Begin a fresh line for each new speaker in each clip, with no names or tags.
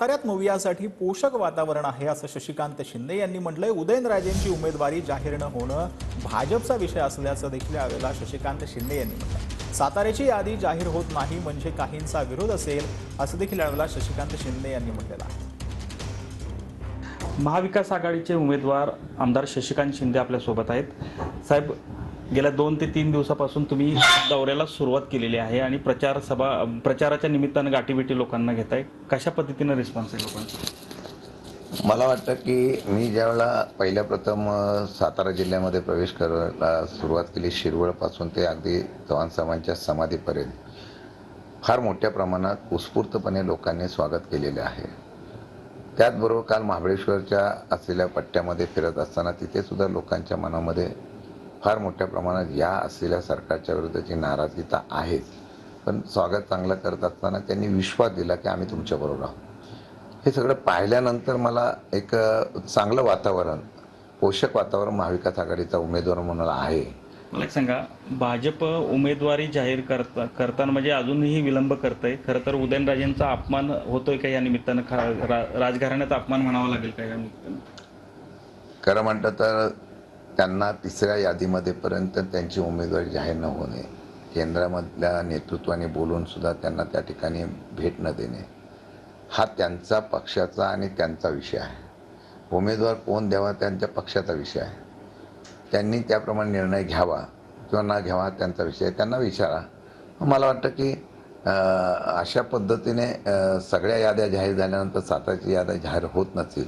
साताऱ्यात मूव्यासाठी पोषक वातावरण आहे असं शशिकांत शिंदे यांनी म्हटलंय. उदयनराजेंची उमेदवारी जाहीर न होणं भाजपचा विषय असल्याचं देखील यावेळेला शशिकांत शिंदे यांनी म्हटलं. साताऱ्याची यादी जाहीर होत नाही म्हणजे काहींचा विरोध असेल असं देखील यावेळेला शशिकांत शिंदे यांनी म्हटलेलं आहे.
महाविकास आघाडीचे उमेदवार आमदार शशिकांत शिंदे आपल्यासोबत आहेत. साहेब, गेल्या 2 ते 3 दिवसापासून तुम्ही दौऱ्याला सुरुवात केलेली आहे आणि प्रचाराच्या निमित्तानं गाठीभेटी लोकांना घेताय. कशा पद्धतीनं रिस्पॉन्स आहे लोकांचा?
मला वाटतं की मी ज्यावेळेला पहिल्या प्रथम सातारा जिल्ह्यामध्ये प्रवेश करायला सुरुवात केली, शिरवळपासून ते अगदी चव्हाण साहेबांच्या समाधीपर्यंत फार मोठ्या प्रमाणात उत्स्फूर्तपणे लोकांनी स्वागत केलेले आहे. त्याचबरोबर काल महाबळेश्वरच्या असलेल्या पट्ट्यामध्ये फिरत असताना तिथे सुद्धा लोकांच्या मनामध्ये फार मोठ्या प्रमाणात या असलेल्या सरकारच्या विरुद्धची नाराजगी तर आहेच, पण स्वागत चांगलं करत असताना त्यांनी विश्वास दिला की आम्ही तुमच्याबरोबर आहोत. हे सगळं पाहिल्यानंतर मला एक चांगलं वातावरण, पोषक वातावरण महाविकास आघाडीचा उमेदवार म्हणून आहे.
मला एक सांगा, भाजप उमेदवारी जाहीर करताना म्हणजे अजूनही विलंब करतंय. खरं तर उदयनराजेंचा अपमान होतोय का या निमित्तानं? राजघराण्याचा अपमान म्हणावा लागेल का या निमित्तानं?
खरं म्हटलं तर त्यांना तिसऱ्या यादीमध्ये पर्यंत त्यांची उमेदवारी जाहीर न होणे, केंद्रामधल्या नेतृत्वाने बोलून सुद्धा त्यांना त्या ठिकाणी भेट न देणे, हा त्यांचा पक्षाचा आणि त्यांचा विषय आहे. उमेदवार कोण द्यावा त्यांच्या पक्षाचा विषय आहे. त्यांनी त्याप्रमाणे निर्णय घ्यावा किंवा न घ्यावा त्यांचा विषय आहे, त्यांना विचारा. मला वाटतं की अशा पद्धतीने सगळ्या याद्या जाहीर झाल्यानंतर साताची याद्या जाहीर होत नसतील,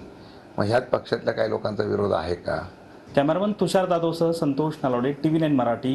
मग ह्याच पक्षातल्या काही लोकांचा विरोध आहे का?
कॅमेरामन तुषार जाधवसह संतोष नलावडे, TV9 मराठी,